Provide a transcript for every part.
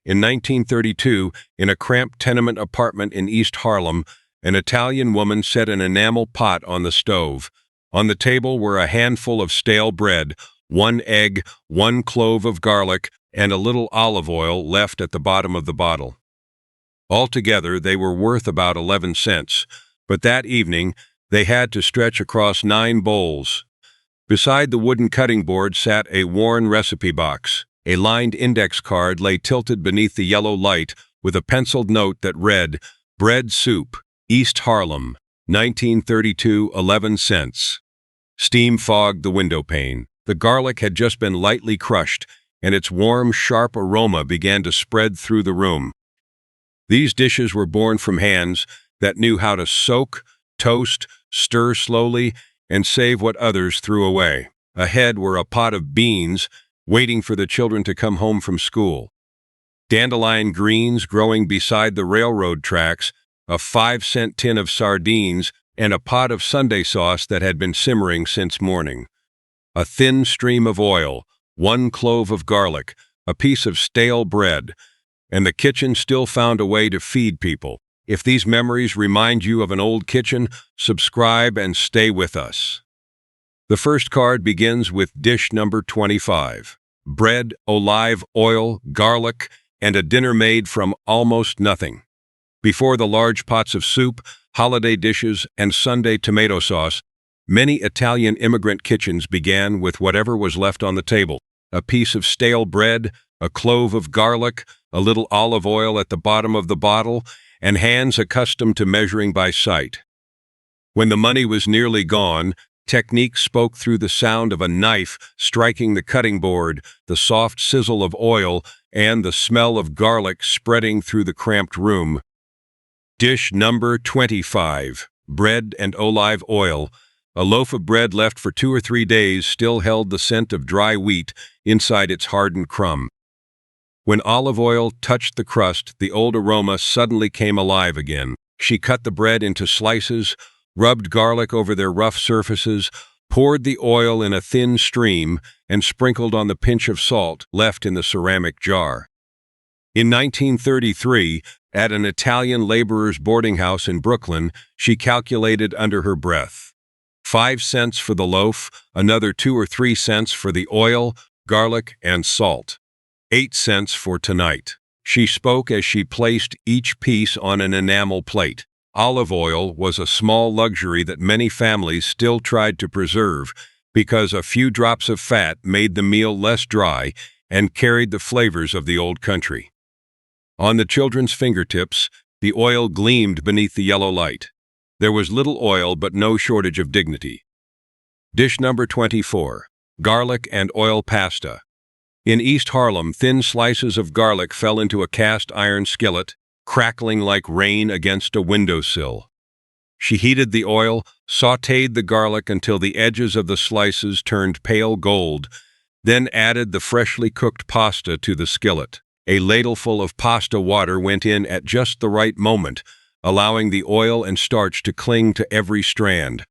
In 1932, in a cramped tenement apartment in East Harlem, an Italian woman set an enamel pot on the stove. On the table were a handful of stale bread, 1 egg, 1 clove of garlic, and a little olive oil left at the bottom of the bottle. Altogether, they were worth about 11 cents, but that evening, they had to stretch across 9 bowls. Beside the wooden cutting board sat a worn recipe box. A lined index card lay tilted beneath the yellow light with a penciled note that read, "Bread soup, East Harlem, 1932, 11 cents." Steam fogged the window pane. The garlic had just been lightly crushed, and its warm, sharp aroma began to spread through the room. These dishes were born from hands that knew how to soak, toast, stir slowly, and save what others threw away. Ahead were a pot of beans, waiting for the children to come home from school, dandelion greens growing beside the railroad tracks, a 5-cent tin of sardines, and a pot of Sunday sauce that had been simmering since morning. A thin stream of oil, 1 clove of garlic, a piece of stale bread, and the kitchen still found a way to feed people. If these memories remind you of an old kitchen, subscribe and stay with us. The first card begins with dish number 25. Bread, olive oil, garlic, and a dinner made from almost nothing. Before the large pots of soup, holiday dishes, and Sunday tomato sauce, many Italian immigrant kitchens began with whatever was left on the table. A piece of stale bread, a clove of garlic, a little olive oil at the bottom of the bottle, and hands accustomed to measuring by sight. When the money was nearly gone, technique spoke through the sound of a knife striking the cutting board, the soft sizzle of oil, and the smell of garlic spreading through the cramped room. Dish number 25. Bread and olive oil. A loaf of bread left for 2 or 3 days still held the scent of dry wheat inside its hardened crumb. When olive oil touched the crust, the old aroma suddenly came alive again. She cut the bread into slices, rubbed garlic over their rough surfaces, poured the oil in a thin stream, and sprinkled on the pinch of salt left in the ceramic jar. In 1933, at an Italian laborers' boarding house in Brooklyn, she calculated under her breath. 5 cents for the loaf, another 2 or 3 cents for the oil, garlic, and salt. 8 cents for tonight. She spoke as she placed each piece on an enamel plate. Olive oil was a small luxury that many families still tried to preserve because a few drops of fat made the meal less dry and carried the flavors of the old country. On the children's fingertips, the oil gleamed beneath the yellow light. There was little oil but no shortage of dignity. Dish number 24. Garlic and oil pasta. In East Harlem, thin slices of garlic fell into a cast iron skillet, crackling like rain against a windowsill. She heated the oil, sautéed the garlic until the edges of the slices turned pale gold, then added the freshly cooked pasta to the skillet. A ladleful of pasta water went in at just the right moment, allowing the oil and starch to cling to every strand.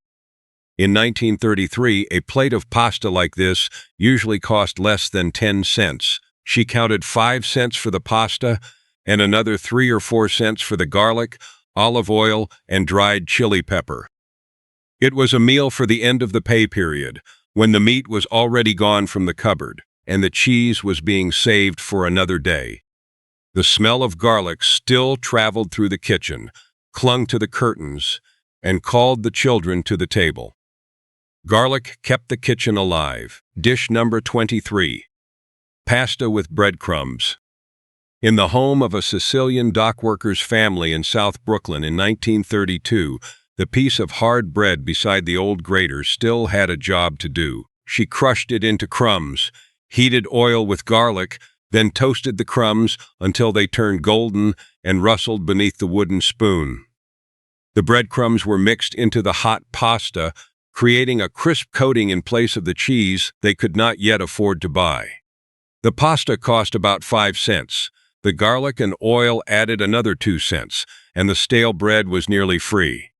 In 1933, a plate of pasta like this usually cost less than 10 cents. She counted 5 cents for the pasta and another 3 or 4 cents for the garlic, olive oil, and dried chili pepper. It was a meal for the end of the pay period, when the meat was already gone from the cupboard, and the cheese was being saved for another day. The smell of garlic still traveled through the kitchen, clung to the curtains, and called the children to the table. Garlic kept the kitchen alive. Dish number 23. Pasta with breadcrumbs. In the home of a Sicilian dockworkers' family in South Brooklyn in 1932, the piece of hard bread beside the old grater still had a job to do. She crushed it into crumbs, heated oil with garlic, then toasted the crumbs until they turned golden and rustled beneath the wooden spoon. The breadcrumbs were mixed into the hot pasta, creating a crisp coating in place of the cheese they could not yet afford to buy. The pasta cost about 5 cents. The garlic and oil added another 2 cents, and the stale bread was nearly free.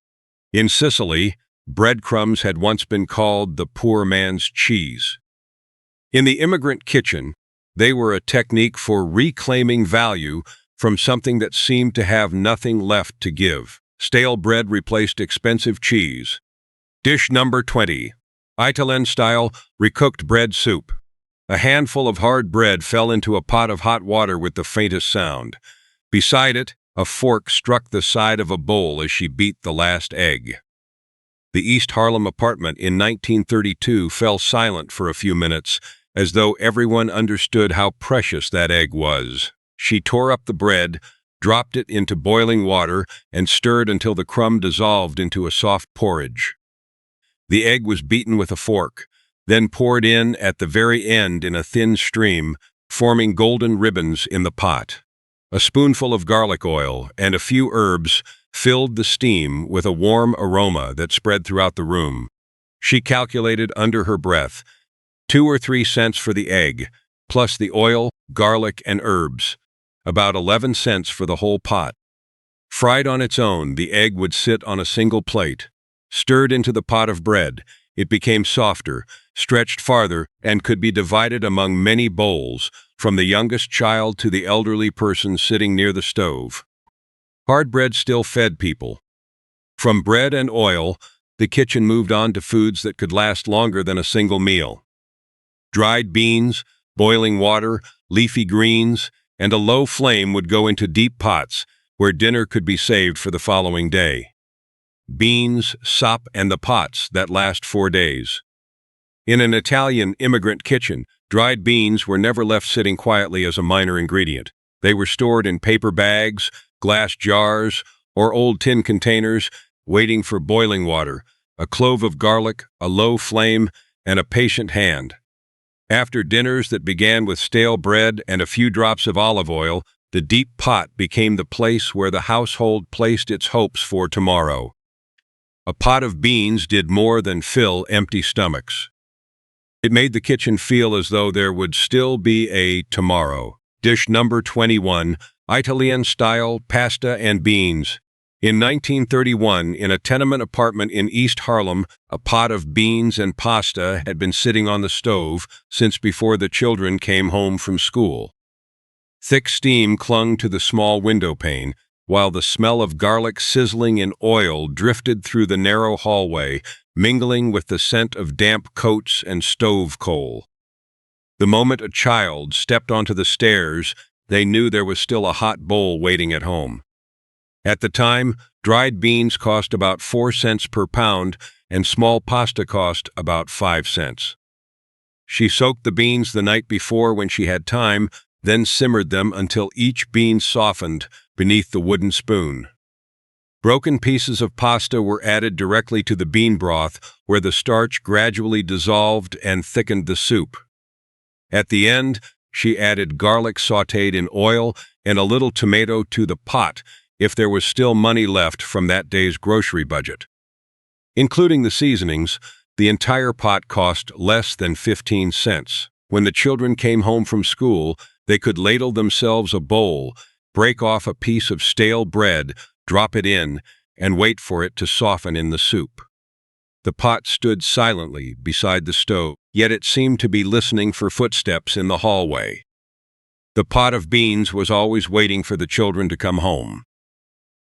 In Sicily, breadcrumbs had once been called the poor man's cheese. In the immigrant kitchen, They were a technique for reclaiming value from something that seemed to have nothing left to give. Stale bread replaced expensive cheese. Dish number 20. Italian-style recooked bread soup. A handful of hard bread fell into a pot of hot water with the faintest sound. Beside it, a fork struck the side of a bowl as she beat the last egg. The East Harlem apartment in 1932 fell silent for a few minutes, as though everyone understood how precious that egg was. She tore up the bread, dropped it into boiling water, and stirred until the crumb dissolved into a soft porridge. The egg was beaten with a fork, then poured in at the very end in a thin stream, forming golden ribbons in the pot. A spoonful of garlic oil and a few herbs filled the steam with a warm aroma that spread throughout the room. She calculated under her breath, 2 or 3 cents for the egg, plus the oil, garlic, and herbs, about 11 cents for the whole pot. Fried on its own, the egg would sit on a single plate. Stirred into the pot of bread, it became softer, stretched farther, and could be divided among many bowls, from the youngest child to the elderly person sitting near the stove. Hard bread still fed people. From bread and oil, the kitchen moved on to foods that could last longer than a single meal. Dried beans, boiling water, leafy greens, and a low flame would go into deep pots where dinner could be saved for the following day. Beans, sop, and the pots that last 4 days. In an Italian immigrant kitchen, dried beans were never left sitting quietly as a minor ingredient. They were stored in paper bags, glass jars, or old tin containers, waiting for boiling water, a clove of garlic, a low flame, and a patient hand. After dinners that began with stale bread and a few drops of olive oil, the deep pot became the place where the household placed its hopes for tomorrow. A pot of beans did more than fill empty stomachs. It made the kitchen feel as though there would still be a tomorrow. Dish number 21, Italian-style pasta and beans. In 1931, in a tenement apartment in East Harlem, a pot of beans and pasta had been sitting on the stove since before the children came home from school. Thick steam clung to the small window pane, while the smell of garlic sizzling in oil drifted through the narrow hallway, mingling with the scent of damp coats and stove coal. The moment a child stepped onto the stairs, they knew there was still a hot bowl waiting at home. At the time, dried beans cost about 4 cents per pound, and small pasta cost about 5 cents. She soaked the beans the night before when she had time, then simmered them until each bean softened beneath the wooden spoon. Broken pieces of pasta were added directly to the bean broth, where the starch gradually dissolved and thickened the soup. At the end, she added garlic sautéed in oil and a little tomato to the pot if there was still money left from that day's grocery budget. Including the seasonings, the entire pot cost less than 15 cents. When the children came home from school, they could ladle themselves a bowl, break off a piece of stale bread, drop it in, and wait for it to soften in the soup. The pot stood silently beside the stove, yet it seemed to be listening for footsteps in the hallway. The pot of beans was always waiting for the children to come home.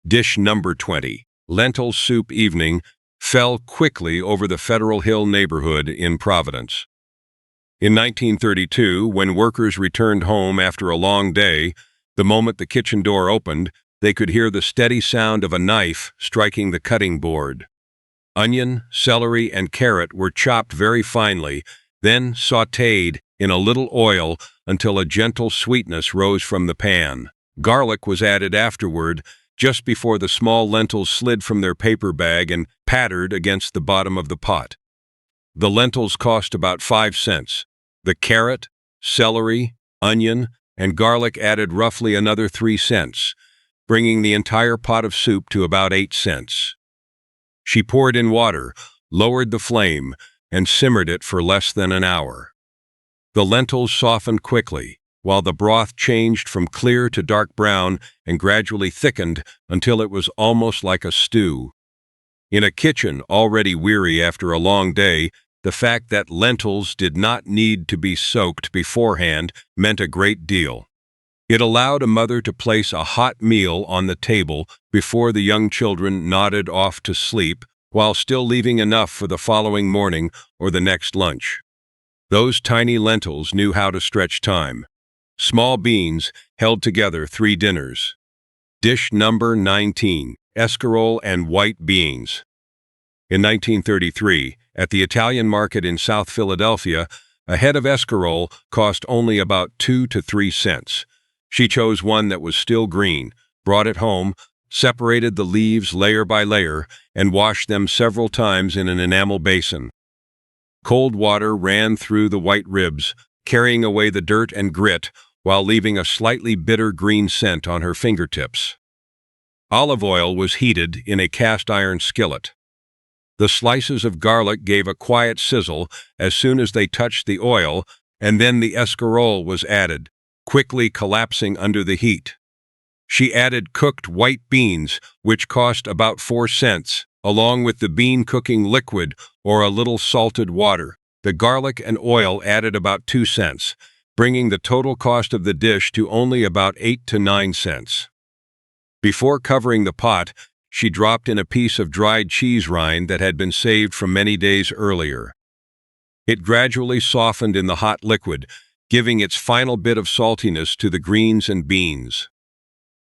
Dish number 20, lentil soup evening, fell quickly over the Federal Hill neighborhood in Providence. In 1932, when workers returned home after a long day, the moment the kitchen door opened, they could hear the steady sound of a knife striking the cutting board. Onion, celery, and carrot were chopped very finely, then sautéed in a little oil until a gentle sweetness rose from the pan. Garlic was added afterward, just before the small lentils slid from their paper bag and pattered against the bottom of the pot. The lentils cost about 5 cents. The carrot, celery, onion, and garlic added roughly another 3 cents, bringing the entire pot of soup to about 8 cents. She poured in water, lowered the flame, and simmered it for less than an hour. The lentils softened quickly, while the broth changed from clear to dark brown and gradually thickened until it was almost like a stew. In a kitchen already weary after a long day, The fact that lentils did not need to be soaked beforehand meant a great deal. It allowed a mother to place a hot meal on the table before the young children nodded off to sleep, while still leaving enough for the following morning or the next lunch. Those tiny lentils knew how to stretch time. Small beans held together 3 dinners. Dish number 19, escarole and white beans. In 1933, at the Italian market in South Philadelphia, a head of escarole cost only about 2 to 3 cents. She chose one that was still green, brought it home, separated the leaves layer by layer, and washed them several times in an enamel basin. Cold water ran through the white ribs, carrying away the dirt and grit, while leaving a slightly bitter green scent on her fingertips. Olive oil was heated in a cast-iron skillet. The slices of garlic gave a quiet sizzle as soon as they touched the oil, and then the escarole was added, quickly collapsing under the heat. She added cooked white beans, which cost about 4 cents, along with the bean cooking liquid or a little salted water. The garlic and oil added about 2 cents, bringing the total cost of the dish to only about 8 to 9 cents. Before covering the pot, she dropped in a piece of dried cheese rind that had been saved from many days earlier. It gradually softened in the hot liquid, giving its final bit of saltiness to the greens and beans.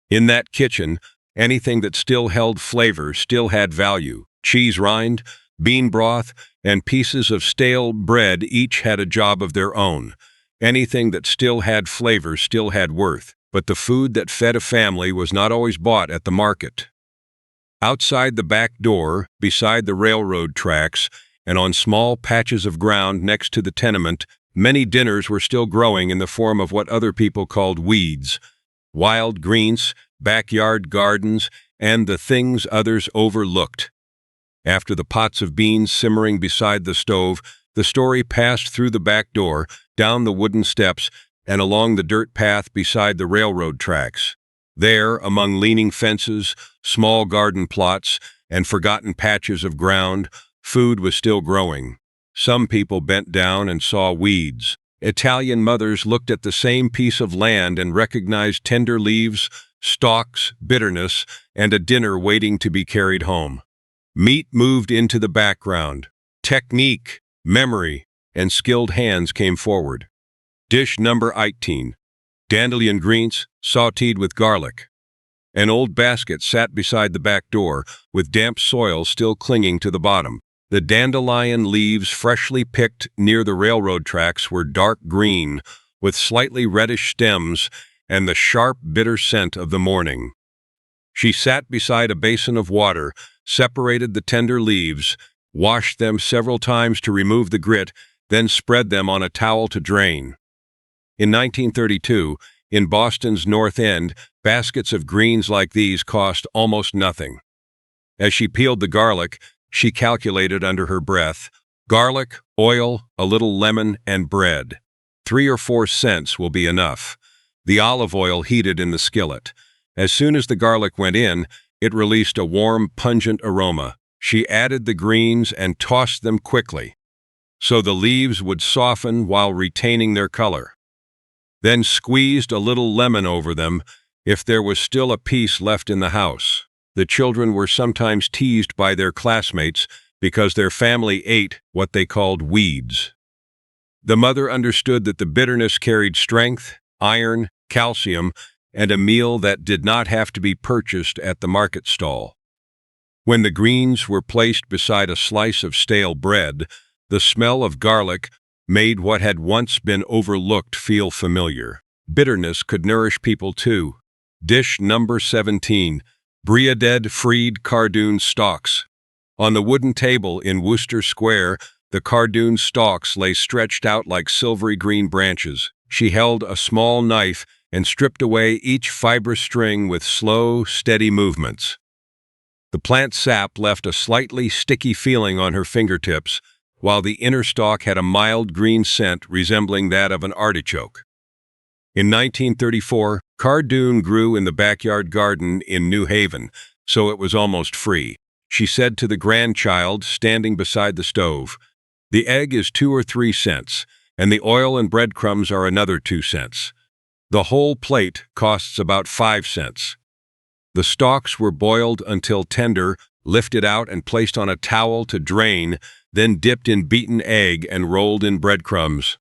In that kitchen, anything that still held flavor still had value. Cheese rind, bean broth, and pieces of stale bread each had a job of their own. Anything that still had flavor still had worth, but the food that fed a family was not always bought at the market. Outside the back door, beside the railroad tracks, and on small patches of ground next to the tenement, many dinners were still growing in the form of what other people called weeds, wild greens, backyard gardens, and the things others overlooked. After the pots of beans simmering beside the stove, the story passed through the back door, down the wooden steps, and along the dirt path beside the railroad tracks. There, among leaning fences, small garden plots, and forgotten patches of ground, food was still growing. Some people bent down and saw weeds. Italian mothers looked at the same piece of land and recognized tender leaves, stalks, bitterness, and a dinner waiting to be carried home. Meat moved into the background. Technique, memory, and skilled hands came forward. Dish number 18. Dandelion greens, sautéed with garlic. An old basket sat beside the back door, with damp soil still clinging to the bottom. The dandelion leaves freshly picked near the railroad tracks were dark green, with slightly reddish stems and the sharp, bitter scent of the morning. She sat beside a basin of water, separated the tender leaves, washed them several times to remove the grit, then spread them on a towel to drain. In 1932, in Boston's North End, baskets of greens like these cost almost nothing. As she peeled the garlic, she calculated under her breath, garlic, oil, a little lemon, and bread. 3 or 4 cents will be enough. The olive oil heated in the skillet. As soon as the garlic went in, it released a warm, pungent aroma. She added the greens and tossed them quickly, so the leaves would soften while retaining their color. Then squeezed a little lemon over them if there was still a piece left in the house. The children were sometimes teased by their classmates because their family ate what they called weeds. The mother understood that the bitterness carried strength, iron, calcium, and a meal that did not have to be purchased at the market stall. When the greens were placed beside a slice of stale bread, the smell of garlic made what had once been overlooked feel familiar. Bitterness could nourish people too. Dish number 17. Brie-a-dead fried cardoon stalks. On the wooden table in Wooster Square, the cardoon stalks lay stretched out like silvery green branches. She held a small knife and stripped away each fibrous string with slow, steady movements. The plant sap left a slightly sticky feeling on her fingertips, while the inner stalk had a mild green scent resembling that of an artichoke. In 1934, cardoon grew in the backyard garden in New Haven, so it was almost free. She said to the grandchild standing beside the stove, The egg is 2 or 3 cents, and the oil and breadcrumbs are another 2 cents. The whole plate costs about 5 cents. The stalks were boiled until tender, lifted out and placed on a towel to drain, then dipped in beaten egg and rolled in breadcrumbs.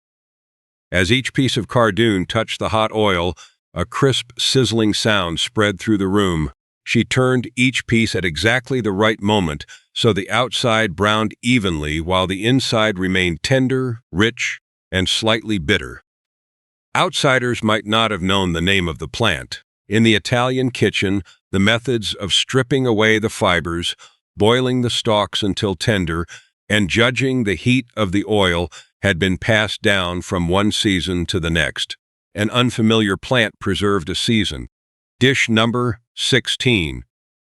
As each piece of cardoon touched the hot oil, a crisp, sizzling sound spread through the room. She turned each piece at exactly the right moment so the outside browned evenly while the inside remained tender, rich, and slightly bitter. Outsiders might not have known the name of the plant. In the Italian kitchen, the methods of stripping away the fibers, boiling the stalks until tender, and judging the heat of the oil had been passed down from one season to the next. An unfamiliar plant preserved a season. Dish number 16.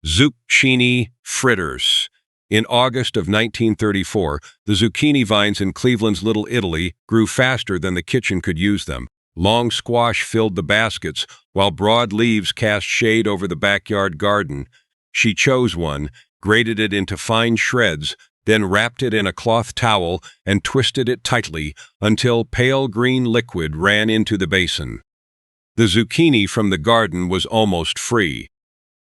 Zucchini fritters. In August of 1934, the zucchini vines in Cleveland's Little Italy grew faster than the kitchen could use them. Long squash filled the baskets, while broad leaves cast shade over the backyard garden. She chose one, grated it into fine shreds, then wrapped it in a cloth towel and twisted it tightly until pale green liquid ran into the basin. The zucchini from the garden was almost free.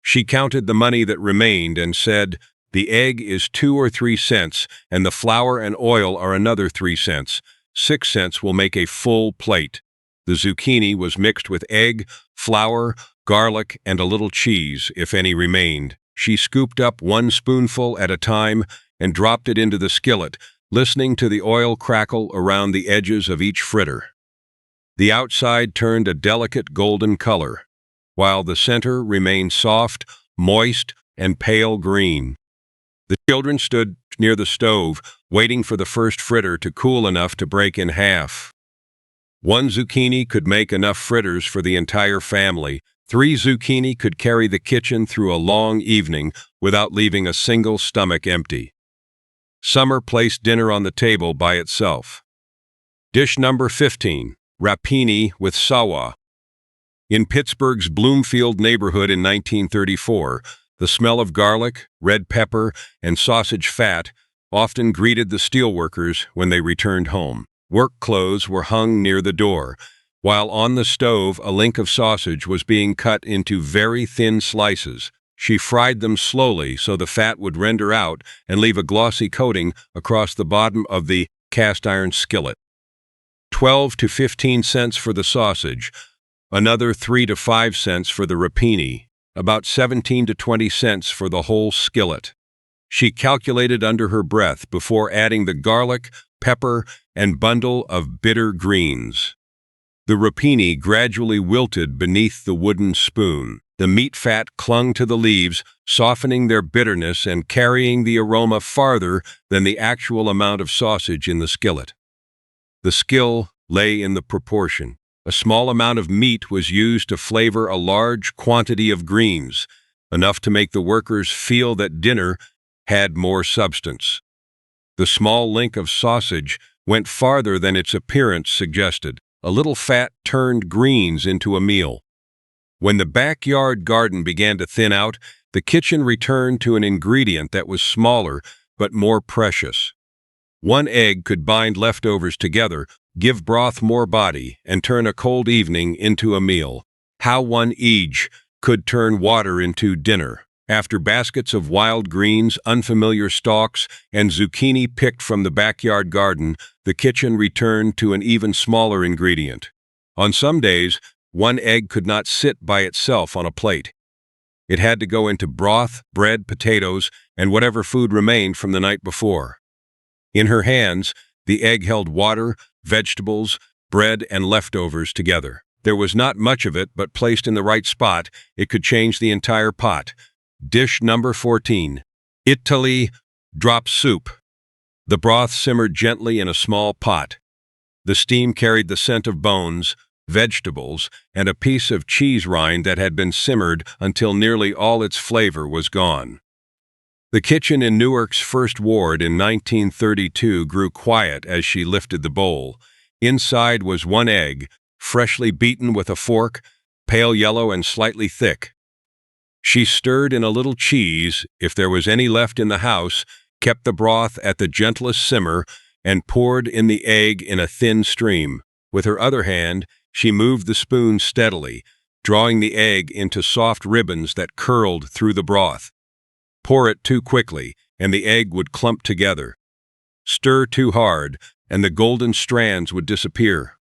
She counted the money that remained and said, "The egg is 2 or 3 cents, and the flour and oil are another 3 cents. 6 cents will make a full plate." The zucchini was mixed with egg, flour, garlic, and a little cheese, if any remained. She scooped up 1 spoonful at a time and dropped it into the skillet, listening to the oil crackle around the edges of each fritter. The outside turned a delicate golden color, while the center remained soft, moist, and pale green. The children stood near the stove, waiting for the first fritter to cool enough to break in half. 1 zucchini could make enough fritters for the entire family. 3 zucchini could carry the kitchen through a long evening without leaving a single stomach empty. Summer placed dinner on the table by itself. Dish number 15. Rapini with sawa. In Pittsburgh's Bloomfield neighborhood in 1934, the smell of garlic, red pepper, and sausage fat often greeted the steelworkers when they returned home. Work clothes were hung near the door, while on the stove a link of sausage was being cut into very thin slices. She fried them slowly so the fat would render out and leave a glossy coating across the bottom of the cast-iron skillet. 12 to 15 cents for the sausage, another 3 to 5 cents for the rapini, about 17 to 20 cents for the whole skillet. She calculated under her breath before adding the garlic, pepper, and bundle of bitter greens. The rapini gradually wilted beneath the wooden spoon. The meat fat clung to the leaves, softening their bitterness and carrying the aroma farther than the actual amount of sausage in the skillet. The skill lay in the proportion. A small amount of meat was used to flavor a large quantity of greens, enough to make the workers feel that dinner had more substance. The small link of sausage went farther than its appearance suggested. A little fat turned greens into a meal. When the backyard garden began to thin out, the kitchen returned to an ingredient that was smaller but more precious. 1 egg could bind leftovers together, give broth more body, and turn a cold evening into a meal. How 1 each could turn water into dinner. After baskets of wild greens, unfamiliar stalks, and zucchini picked from the backyard garden, the kitchen returned to an even smaller ingredient. On some days, 1 egg could not sit by itself on a plate. It had to go into broth, bread, potatoes, and whatever food remained from the night before. In her hands, the egg held water, vegetables, bread, and leftovers together. There was not much of it, but placed in the right spot, it could change the entire pot. Dish number 14. Italy drop soup. The broth simmered gently in a small pot. The steam carried the scent of bones, vegetables, and a piece of cheese rind that had been simmered until nearly all its flavor was gone. The kitchen in Newark's First Ward in 1932 grew quiet as she lifted the bowl. Inside was 1 egg, freshly beaten with a fork, pale yellow and slightly thick. She stirred in a little cheese, if there was any left in the house, kept the broth at the gentlest simmer, and poured in the egg in a thin stream. With her other hand, she moved the spoon steadily, drawing the egg into soft ribbons that curled through the broth. Pour it too quickly, and the egg would clump together. Stir too hard, and the golden strands would disappear.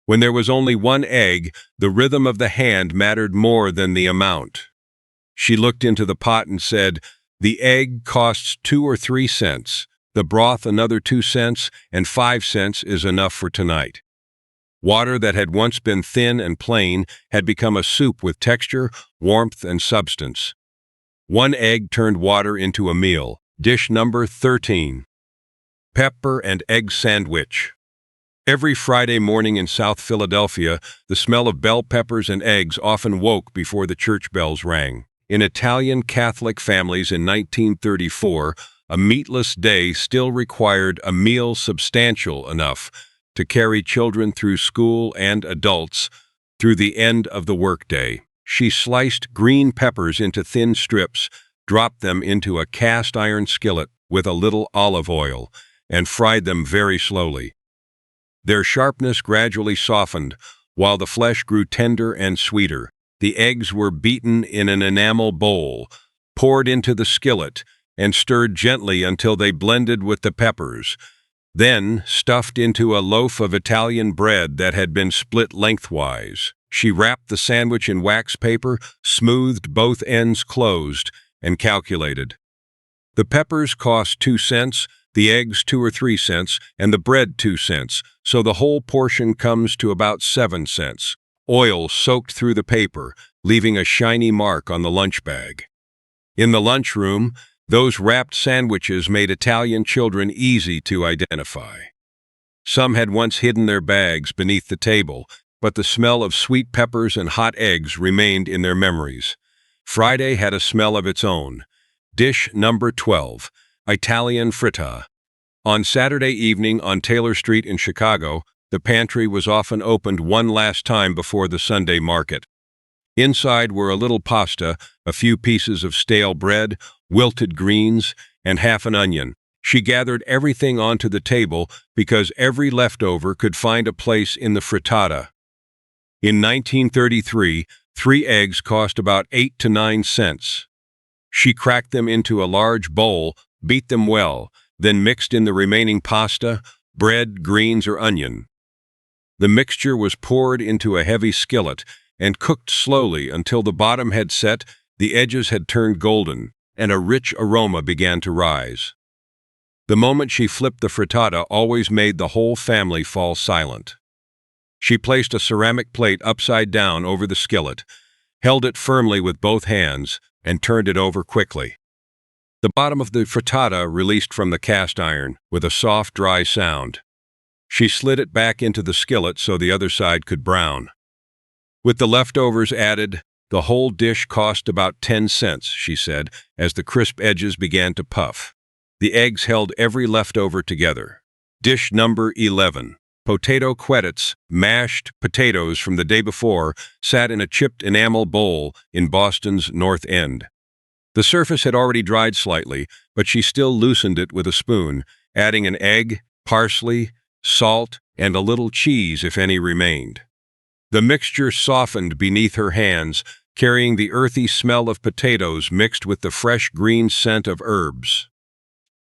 When there was only one egg, the rhythm of the hand mattered more than the amount. She looked into the pot and said, "The egg costs 2 or 3 cents. The broth another 2 cents, and 5 cents is enough for tonight." Water that had once been thin and plain had become a soup with texture, warmth, and substance. One egg turned water into a meal. Dish number 13. Pepper and egg sandwich. Every Friday morning in South Philadelphia, the smell of bell peppers and eggs often woke before the church bells rang. In Italian Catholic families in 1934, a meatless day still required a meal substantial enough to carry children through school and adults through the end of the workday. She sliced green peppers into thin strips, dropped them into a cast-iron skillet with a little olive oil, and fried them very slowly. Their sharpness gradually softened, while the flesh grew tender and sweeter. The eggs were beaten in an enamel bowl, poured into the skillet, and stirred gently until they blended with the peppers. Then stuffed into a loaf of Italian bread that had been split lengthwise. She wrapped the sandwich in wax paper, smoothed both ends closed, and calculated. The peppers cost 2 cents, the eggs 2 or 3 cents, and the bread 2 cents, so the whole portion comes to about 7 cents. Oil soaked through the paper, leaving a shiny mark on the lunch bag. In the lunchroom, those wrapped sandwiches made Italian children easy to identify. Some had once hidden their bags beneath the table, but the smell of sweet peppers and hot eggs remained in their memories. Friday had a smell of its own. Dish number 12, Italian frittata. On Saturday evening on Taylor Street in Chicago, the pantry was often opened one last time before the Sunday market. Inside were a little pasta, a few pieces of stale bread, wilted greens, and half an onion. She gathered everything onto the table because every leftover could find a place in the frittata. In 1933, 3 eggs cost about 8 to 9 cents. She cracked them into a large bowl, beat them well, then mixed in the remaining pasta, bread, greens, or onion. The mixture was poured into a heavy skillet and cooked slowly until the bottom had set, the edges had turned golden, and a rich aroma began to rise. The moment she flipped the frittata always made the whole family fall silent. She placed a ceramic plate upside down over the skillet, held it firmly with both hands, and turned it over quickly. The bottom of the frittata released from the cast iron with a soft, dry sound. She slid it back into the skillet so the other side could brown. With the leftovers added, the whole dish cost about 10 cents, she said, as the crisp edges began to puff. The eggs held every leftover together. Dish number 11. Potato quettets, mashed potatoes from the day before, sat in a chipped enamel bowl in Boston's North End. The surface had already dried slightly, but she still loosened it with a spoon, adding an egg, parsley, salt, and a little cheese if any remained. The mixture softened beneath her hands, carrying the earthy smell of potatoes mixed with the fresh green scent of herbs.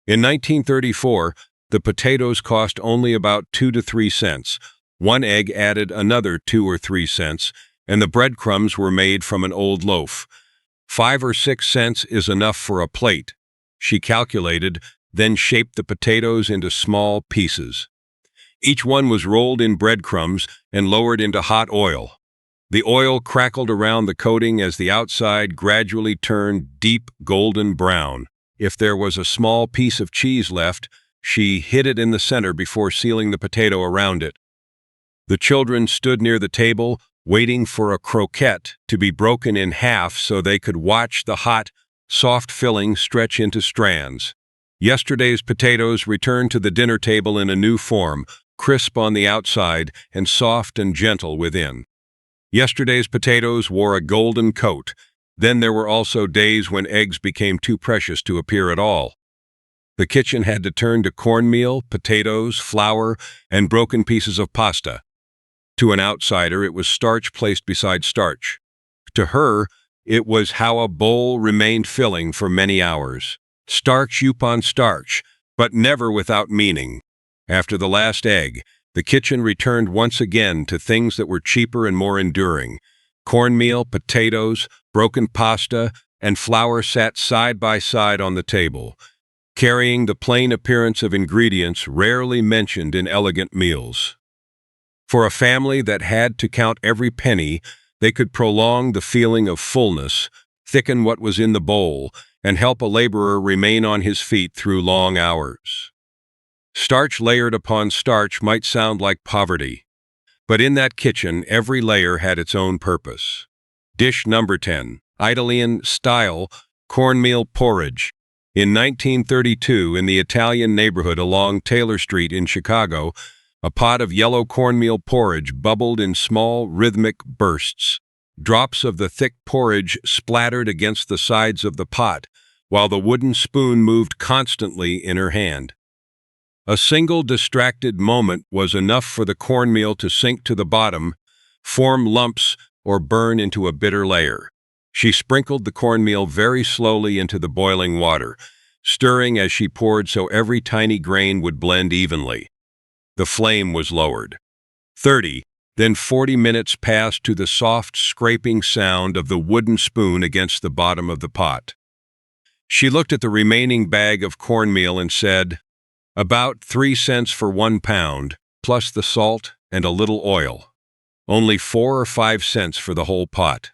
In 1934, the potatoes cost only about 2 to 3 cents. One egg added another 2 or 3 cents, and the breadcrumbs were made from an old loaf. 5 or 6 cents is enough for a plate, she calculated, then shaped the potatoes into small pieces. Each one was rolled in breadcrumbs and lowered into hot oil. The oil crackled around the coating as the outside gradually turned deep golden brown. If there was a small piece of cheese left, she hid it in the center before sealing the potato around it. The children stood near the table, waiting for a croquette to be broken in half so they could watch the hot, soft filling stretch into strands. Yesterday's potatoes returned to the dinner table in a new form, crisp on the outside and soft and gentle within. Yesterday's potatoes wore a golden coat. Then there were also days when eggs became too precious to appear at all. The kitchen had to turn to cornmeal, potatoes, flour, and broken pieces of pasta. To an outsider, it was starch placed beside starch. To her, it was how a bowl remained filling for many hours. Starch upon starch, but never without meaning. After the last egg, the kitchen returned once again to things that were cheaper and more enduring. Cornmeal, potatoes, broken pasta, and flour sat side by side on the table, carrying the plain appearance of ingredients rarely mentioned in elegant meals. For a family that had to count every penny, they could prolong the feeling of fullness, thicken what was in the bowl, and help a laborer remain on his feet through long hours. Starch layered upon starch might sound like poverty, but in that kitchen, every layer had its own purpose. Dish number 10, Italian-style cornmeal porridge. In 1932, in the Italian neighborhood along Taylor Street in Chicago, a pot of yellow cornmeal porridge bubbled in small, rhythmic bursts. Drops of the thick porridge splattered against the sides of the pot, while the wooden spoon moved constantly in her hand. A single distracted moment was enough for the cornmeal to sink to the bottom, form lumps, or burn into a bitter layer. She sprinkled the cornmeal very slowly into the boiling water, stirring as she poured so every tiny grain would blend evenly. The flame was lowered. 30, then 40 minutes passed to the soft scraping sound of the wooden spoon against the bottom of the pot. She looked at the remaining bag of cornmeal and said, "About 3 cents for 1 pound, plus the salt and a little oil. Only 4 or 5 cents for the whole pot."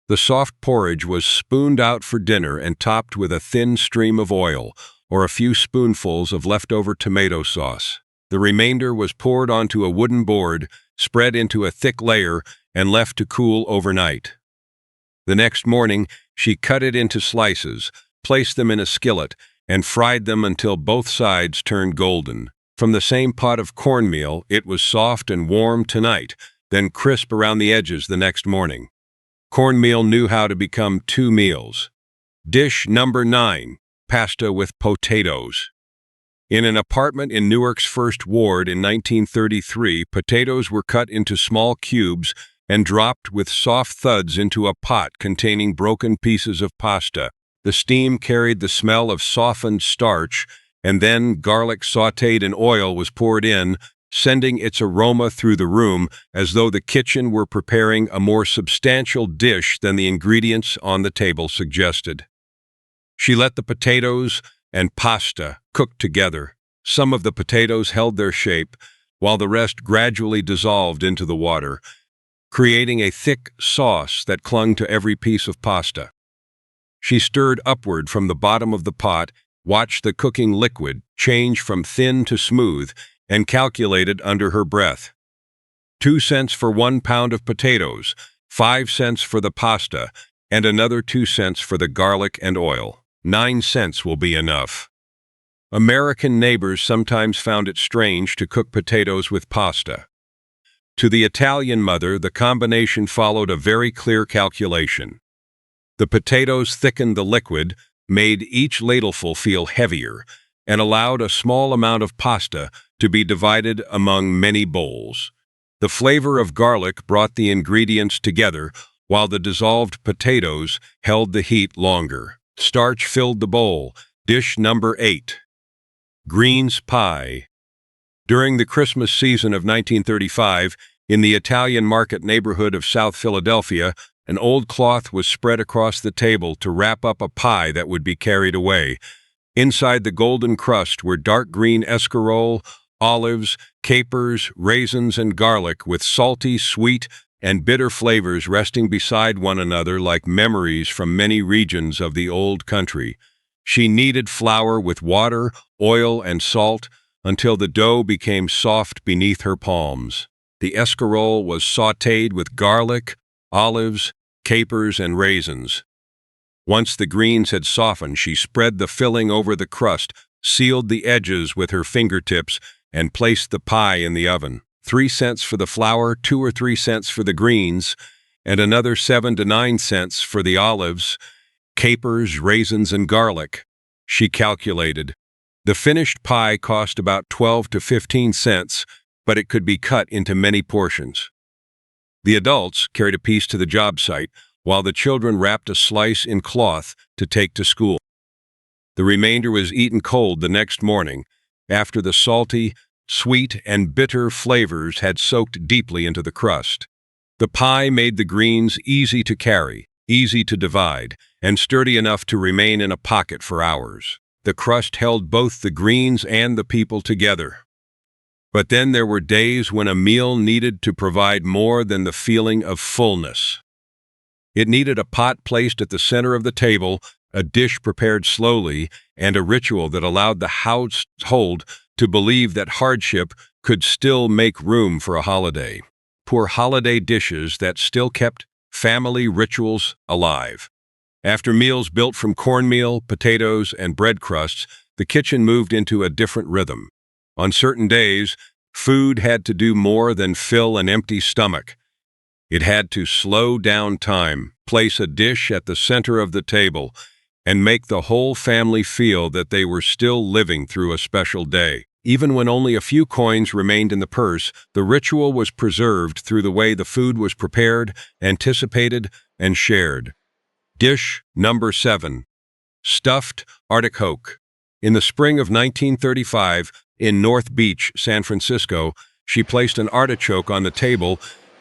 The soft porridge was spooned out for dinner and topped with a thin stream of oil or a few spoonfuls of leftover tomato sauce. The remainder was poured onto a wooden board, spread into a thick layer, and left to cool overnight. The next morning, she cut it into slices, placed them in a skillet, and fried them until both sides turned golden. From the same pot of cornmeal, it was soft and warm tonight, then crisp around the edges the next morning. Cornmeal knew how to become 2 meals. Dish number 9, pasta with potatoes. In an apartment in Newark's First Ward in 1933, potatoes were cut into small cubes and dropped with soft thuds into a pot containing broken pieces of pasta. The steam carried the smell of softened starch, and then garlic sautéed in oil was poured in, sending its aroma through the room as though the kitchen were preparing a more substantial dish than the ingredients on the table suggested. She let the potatoes and pasta cook together. Some of the potatoes held their shape, while the rest gradually dissolved into the water, creating a thick sauce that clung to every piece of pasta. She stirred upward from the bottom of the pot, watched the cooking liquid change from thin to smooth, and calculated under her breath. 2 cents for 1 pound of potatoes, 5 cents for the pasta, and another 2 cents for the garlic and oil. 9 cents will be enough. American neighbors sometimes found it strange to cook potatoes with pasta. To the Italian mother, the combination followed a very clear calculation. The potatoes thickened the liquid, made each ladleful feel heavier, and allowed a small amount of pasta to be divided among many bowls. The flavor of garlic brought the ingredients together, while the dissolved potatoes held the heat longer. Starch filled the bowl. Dish number 8. Greens pie. During the Christmas season of 1935, in the Italian market neighborhood of South Philadelphia, an old cloth was spread across the table to wrap up a pie that would be carried away. Inside the golden crust were dark green escarole, olives, capers, raisins, and garlic with salty, sweet, and bitter flavors resting beside one another like memories from many regions of the old country. She kneaded flour with water, oil, and salt until the dough became soft beneath her palms. The escarole was sautéed with garlic, olives, capers, and raisins. Once the greens had softened, she spread the filling over the crust, sealed the edges with her fingertips, and placed the pie in the oven. 3 cents for the flour, 2 or 3 cents for the greens, and another 7 to 9 cents for the olives, capers, raisins, and garlic. She calculated. The finished pie cost about 12 to 15 cents, but it could be cut into many portions. The adults carried a piece to the job site, while the children wrapped a slice in cloth to take to school. The remainder was eaten cold the next morning, after the salty, sweet, and bitter flavors had soaked deeply into the crust. The pie made the greens easy to carry, easy to divide, and sturdy enough to remain in a pocket for hours. The crust held both the greens and the people together. But then there were days when a meal needed to provide more than the feeling of fullness. It needed a pot placed at the center of the table, a dish prepared slowly, and a ritual that allowed the household to believe that hardship could still make room for a holiday. Poor holiday dishes that still kept family rituals alive. After meals built from cornmeal, potatoes, and bread crusts, the kitchen moved into a different rhythm. On certain days, food had to do more than fill an empty stomach. It had to slow down time, place a dish at the center of the table, and make the whole family feel that they were still living through a special day. Even when only a few coins remained in the purse, the ritual was preserved through the way the food was prepared, anticipated, and shared. Dish number 7. Stuffed artichoke. In the spring of 1935, in North Beach, San Francisco, she placed an artichoke on the table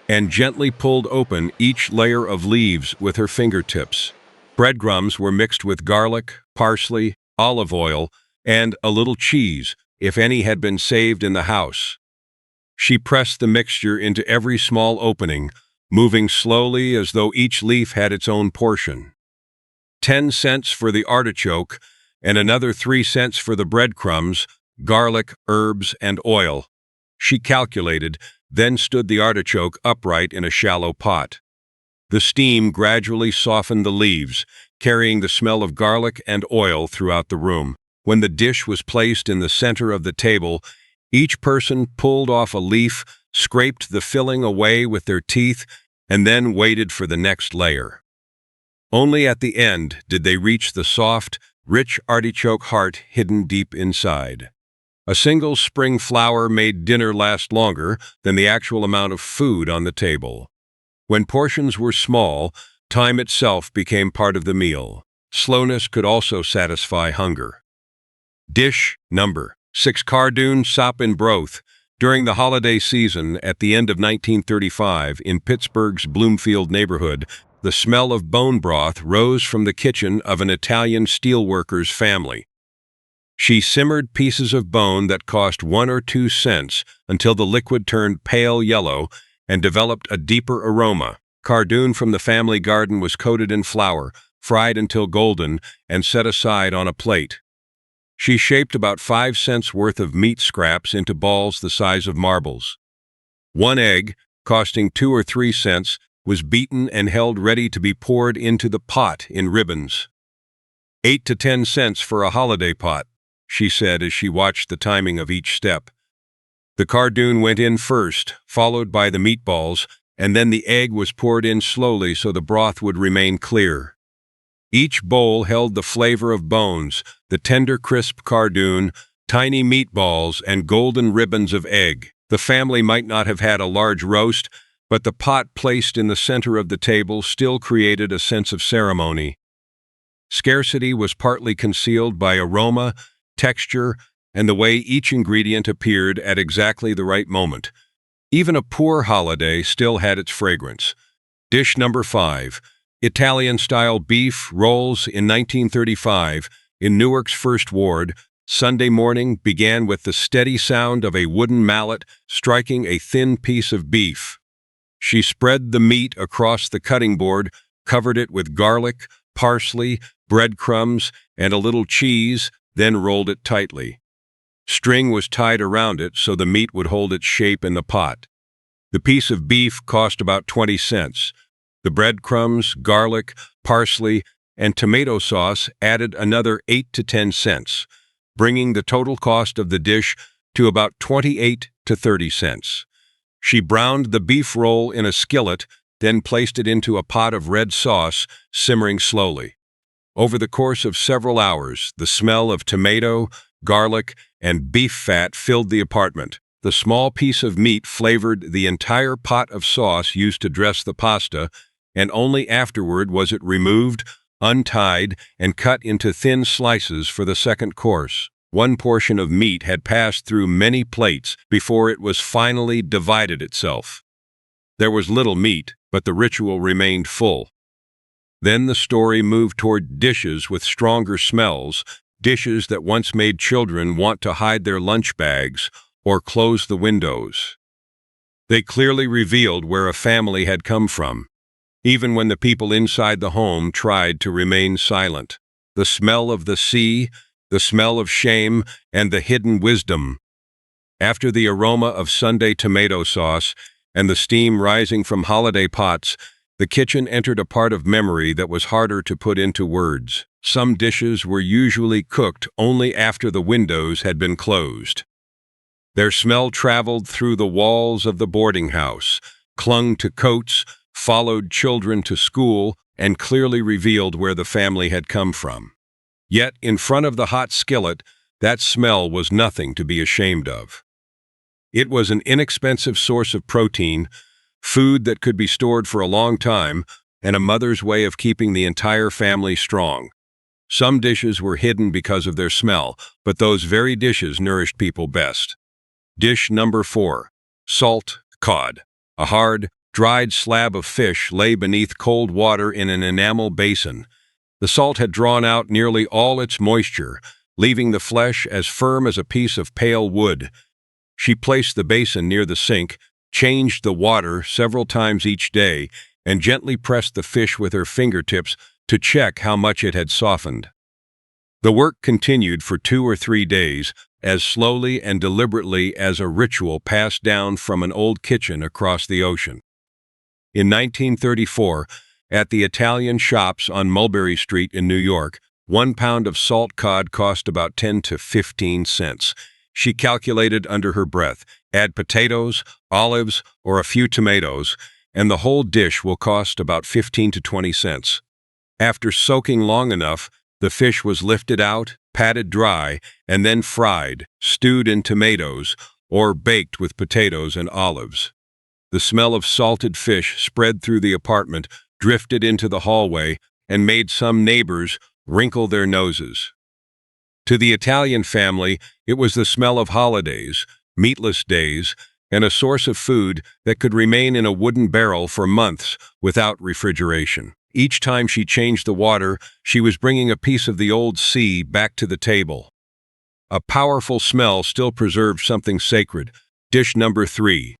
and gently pulled open each layer of leaves with her fingertips. Breadcrumbs were mixed with garlic, parsley, olive oil, and a little cheese, if any had been saved in the house. She pressed the mixture into every small opening, moving slowly as though each leaf had its own portion. 10 cents for the artichoke, and another 3 cents for the breadcrumbs, garlic, herbs, and oil. She calculated, then stood the artichoke upright in a shallow pot. The steam gradually softened the leaves, carrying the smell of garlic and oil throughout the room. When the dish was placed in the center of the table, each person pulled off a leaf, scraped the filling away with their teeth, and then waited for the next layer. Only at the end did they reach the soft, rich artichoke heart hidden deep inside. A single spring flower made dinner last longer than the actual amount of food on the table. When portions were small, time itself became part of the meal. Slowness could also satisfy hunger. Dish number 6. Cardoon sop and broth. During the holiday season at the end of 1935 in Pittsburgh's Bloomfield neighborhood, the smell of bone broth rose from the kitchen of an Italian steelworker's family. She simmered pieces of bone that cost 1 or 2 cents until the liquid turned pale yellow and developed a deeper aroma. Cardoon from the family garden was coated in flour, fried until golden, and set aside on a plate. She shaped about 5 cents worth of meat scraps into balls the size of marbles. 1 egg, costing 2 or 3 cents, was beaten and held ready to be poured into the pot in ribbons. 8 to 10 cents for a holiday pot, she said as she watched the timing of each step. The cardoon went in first, followed by the meatballs, and then the egg was poured in slowly so the broth would remain clear. Each bowl held the flavor of bones, the tender, crisp cardoon, tiny meatballs, and golden ribbons of egg. The family might not have had a large roast, but the pot placed in the center of the table still created a sense of ceremony. Scarcity was partly concealed by aroma, texture, and the way each ingredient appeared at exactly the right moment. Even a poor holiday still had its fragrance. Dish number 5. Italian-style beef rolls. In 1935, in Newark's First Ward, Sunday morning began with the steady sound of a wooden mallet striking a thin piece of beef. She spread the meat across the cutting board, covered it with garlic, parsley, breadcrumbs, and a little cheese, then rolled it tightly. String was tied around it so the meat would hold its shape in the pot. The piece of beef cost about 20 cents. The breadcrumbs, garlic, parsley, and tomato sauce added another 8 to 10 cents, bringing the total cost of the dish to about 28 to 30 cents. She browned the beef roll in a skillet, then placed it into a pot of red sauce, simmering slowly. Over the course of several hours, the smell of tomato, garlic, and beef fat filled the apartment. The small piece of meat flavored the entire pot of sauce used to dress the pasta, and only afterward was it removed, untied, and cut into thin slices for the second course. One portion of meat had passed through many plates before it was finally divided itself. There was little meat, but the ritual remained full. Then the story moved toward dishes with stronger smells, dishes that once made children want to hide their lunch bags or close the windows. They clearly revealed where a family had come from, even when the people inside the home tried to remain silent. The smell of the sea, the smell of shame, and the hidden wisdom. After the aroma of Sunday tomato sauce and the steam rising from holiday pots, the kitchen entered a part of memory that was harder to put into words. Some dishes were usually cooked only after the windows had been closed. Their smell traveled through the walls of the boarding house, clung to coats, followed children to school, and clearly revealed where the family had come from. Yet, in front of the hot skillet, that smell was nothing to be ashamed of. It was an inexpensive source of protein, food that could be stored for a long time, and a mother's way of keeping the entire family strong. Some dishes were hidden because of their smell, but those very dishes nourished people best. Dish number 4. Salt cod. A hard, dried slab of fish lay beneath cold water in an enamel basin. The salt had drawn out nearly all its moisture, leaving the flesh as firm as a piece of pale wood. She placed the basin near the sink, changed the water several times each day, and gently pressed the fish with her fingertips to check how much it had softened. The work continued for 2 or 3 days, as slowly and deliberately as a ritual passed down from an old kitchen across the ocean. In 1934, at the Italian shops on Mulberry Street in New York, 1 pound of salt cod cost about 10 to 15 cents. She calculated under her breath, add potatoes, olives, or a few tomatoes, and the whole dish will cost about 15 to 20 cents. After soaking long enough, the fish was lifted out, patted dry, and then fried, stewed in tomatoes, or baked with potatoes and olives. The smell of salted fish spread through the apartment, drifted into the hallway, and made some neighbors wrinkle their noses. To the Italian family, it was the smell of holidays, meatless days, and a source of food that could remain in a wooden barrel for months without refrigeration. Each time she changed the water, she was bringing a piece of the old sea back to the table. A powerful smell still preserved something sacred. Dish number 3.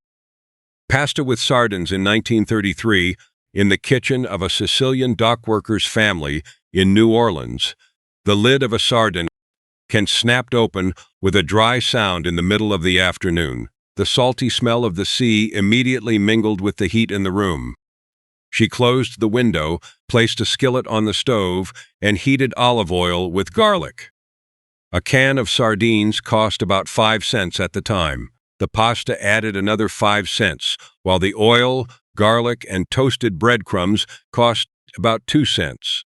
Pasta with sardines in 1933, in the kitchen of a Sicilian dockworker's family in New Orleans. The lid of a sardine can snapped open with a dry sound in the middle of the afternoon. The salty smell of the sea immediately mingled with the heat in the room. She closed the window, placed a skillet on the stove, and heated olive oil with garlic. A can of sardines cost about 5 cents at the time. The pasta added another 5 cents, while the oil, garlic, and toasted breadcrumbs cost about 2 cents.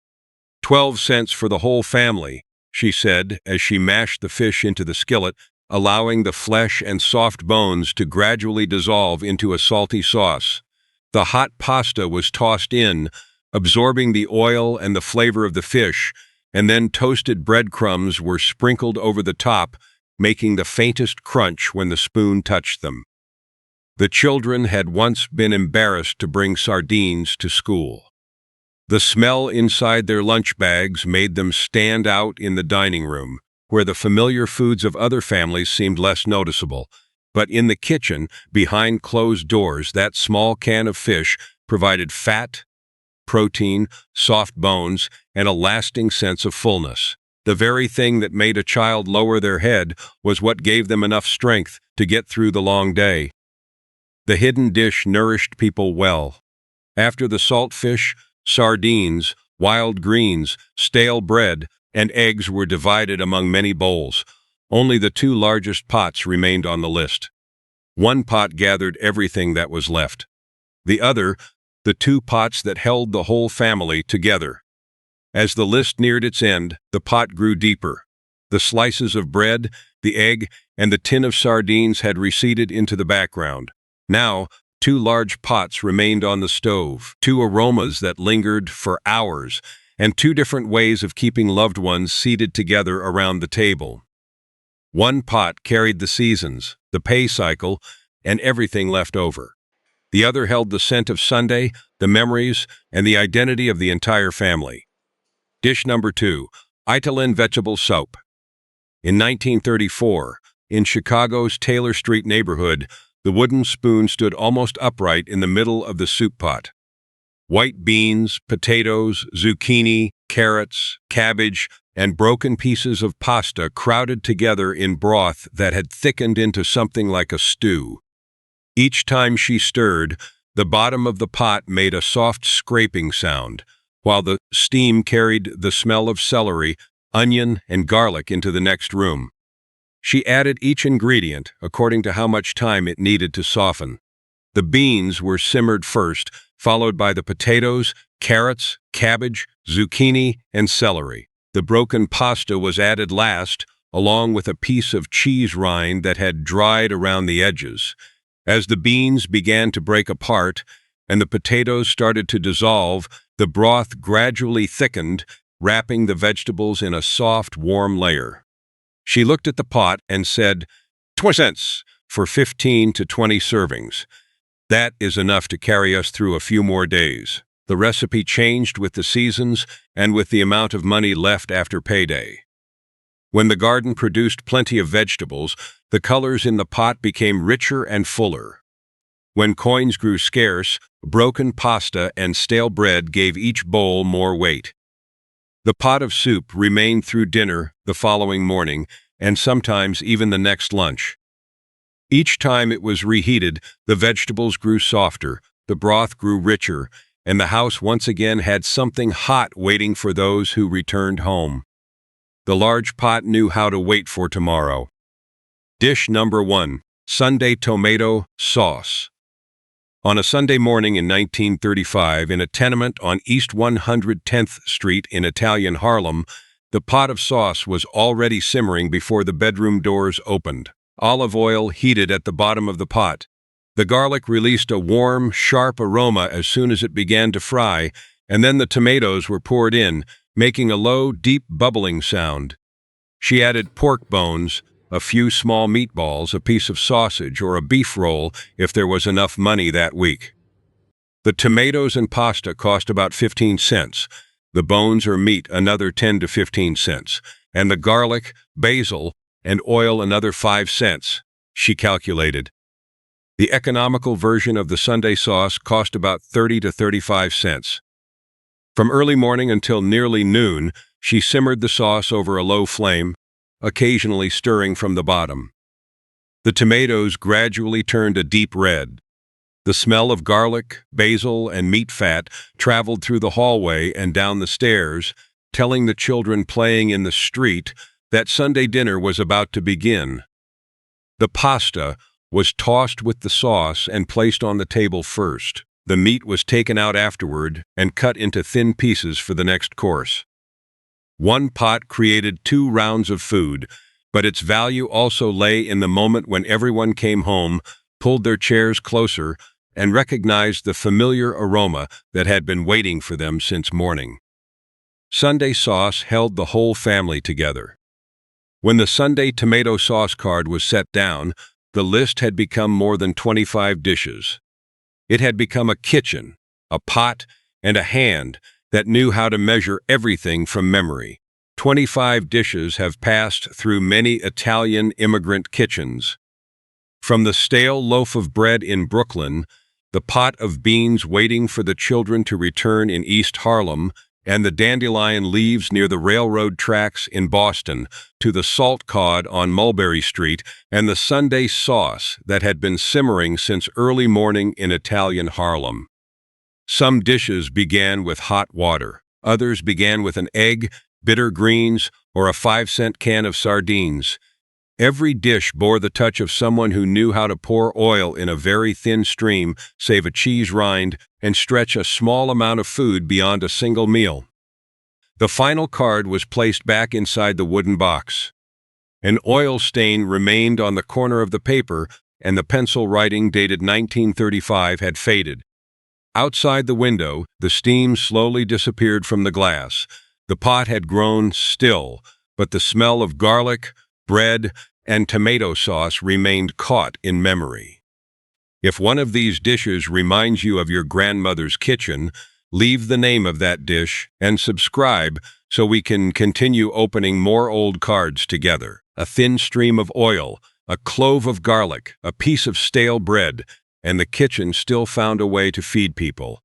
12 cents for the whole family, she said as she mashed the fish into the skillet, allowing the flesh and soft bones to gradually dissolve into a salty sauce. The hot pasta was tossed in, absorbing the oil and the flavor of the fish, and then toasted breadcrumbs were sprinkled over the top, making the faintest crunch when the spoon touched them. The children had once been embarrassed to bring sardines to school. The smell inside their lunch bags made them stand out in the dining room, where the familiar foods of other families seemed less noticeable. But in the kitchen, behind closed doors, that small can of fish provided fat, protein, soft bones, and a lasting sense of fullness. The very thing that made a child lower their head was what gave them enough strength to get through the long day. The hidden dish nourished people well. After the salt fish, sardines, wild greens, stale bread, and eggs were divided among many bowls. Only the 2 largest pots remained on the list. One pot gathered everything that was left. The other, the 2 pots that held the whole family together. As the list neared its end, the pot grew deeper. The slices of bread, the egg, and the tin of sardines had receded into the background. Now, two large pots remained on the stove, two aromas that lingered for hours, and two different ways of keeping loved ones seated together around the table. One pot carried the seasons, the pay cycle, and everything left over. The other held the scent of Sunday, the memories, and the identity of the entire family. Dish number 2, Italian vegetable soup. In 1934, in Chicago's Taylor Street neighborhood, the wooden spoon stood almost upright in the middle of the soup pot. White beans, potatoes, zucchini, carrots, cabbage, and broken pieces of pasta crowded together in broth that had thickened into something like a stew. Each time she stirred, the bottom of the pot made a soft scraping sound, while the steam carried the smell of celery, onion, and garlic into the next room. She added each ingredient according to how much time it needed to soften. The beans were simmered first, followed by the potatoes, carrots, cabbage, zucchini, and celery. The broken pasta was added last, along with a piece of cheese rind that had dried around the edges. As the beans began to break apart and the potatoes started to dissolve, the broth gradually thickened, wrapping the vegetables in a soft, warm layer. She looked at the pot and said, "20 cents for 15 to 20 servings. That is enough to carry us through a few more days." The recipe changed with the seasons and with the amount of money left after payday. When the garden produced plenty of vegetables, the colors in the pot became richer and fuller. When coins grew scarce, broken pasta and stale bread gave each bowl more weight. The pot of soup remained through dinner the following morning, and sometimes even the next lunch. Each time it was reheated, the vegetables grew softer, the broth grew richer, and the house once again had something hot waiting for those who returned home. The large pot knew how to wait for tomorrow. Dish number 1, Sunday tomato sauce. On a Sunday morning in 1935, in a tenement on East 110th Street in Italian Harlem, the pot of sauce was already simmering before the bedroom doors opened. Olive oil heated at the bottom of the pot. The garlic released a warm, sharp aroma as soon as it began to fry, and then the tomatoes were poured in, making a low, deep bubbling sound. She added pork bones, a few small meatballs, a piece of sausage, or a beef roll if there was enough money that week. The tomatoes and pasta cost about 15 cents, the bones or meat another 10 to 15 cents, and the garlic, basil, and oil another 5 cents, she calculated. The economical version of the Sunday sauce cost about 30 to 35 cents. From early morning until nearly noon, she simmered the sauce over a low flame, occasionally stirring from the bottom. The tomatoes gradually turned a deep red. The smell of garlic, basil, and meat fat traveled through the hallway and down the stairs, telling the children playing in the street that Sunday dinner was about to begin. The pasta was tossed with the sauce and placed on the table first. The meat was taken out afterward and cut into thin pieces for the next course. One pot created 2 rounds of food, but its value also lay in the moment when everyone came home, pulled their chairs closer, and recognized the familiar aroma that had been waiting for them since morning. Sunday sauce held the whole family together. When the Sunday tomato sauce card was set down, the list had become more than 25 dishes. It had become a kitchen, a pot, and a hand that knew how to measure everything from memory. 25 dishes have passed through many Italian immigrant kitchens. From the stale loaf of bread in Brooklyn, the pot of beans waiting for the children to return in East Harlem, and the dandelion leaves near the railroad tracks in Boston, to the salt cod on Mulberry Street, and the Sunday sauce that had been simmering since early morning in Italian Harlem. Some dishes began with hot water. Others began with an egg, bitter greens, or a 5-cent can of sardines. Every dish bore the touch of someone who knew how to pour oil in a very thin stream, save a cheese rind, and stretch a small amount of food beyond a single meal. The final card was placed back inside the wooden box. An oil stain remained on the corner of the paper, and the pencil writing dated 1935 had faded. Outside the window, the steam slowly disappeared from the glass. The pot had grown still, but the smell of garlic, bread, and tomato sauce remained caught in memory. If one of these dishes reminds you of your grandmother's kitchen, leave the name of that dish and subscribe so we can continue opening more old cards together. A thin stream of oil, a clove of garlic, a piece of stale bread, and the kitchen still found a way to feed people.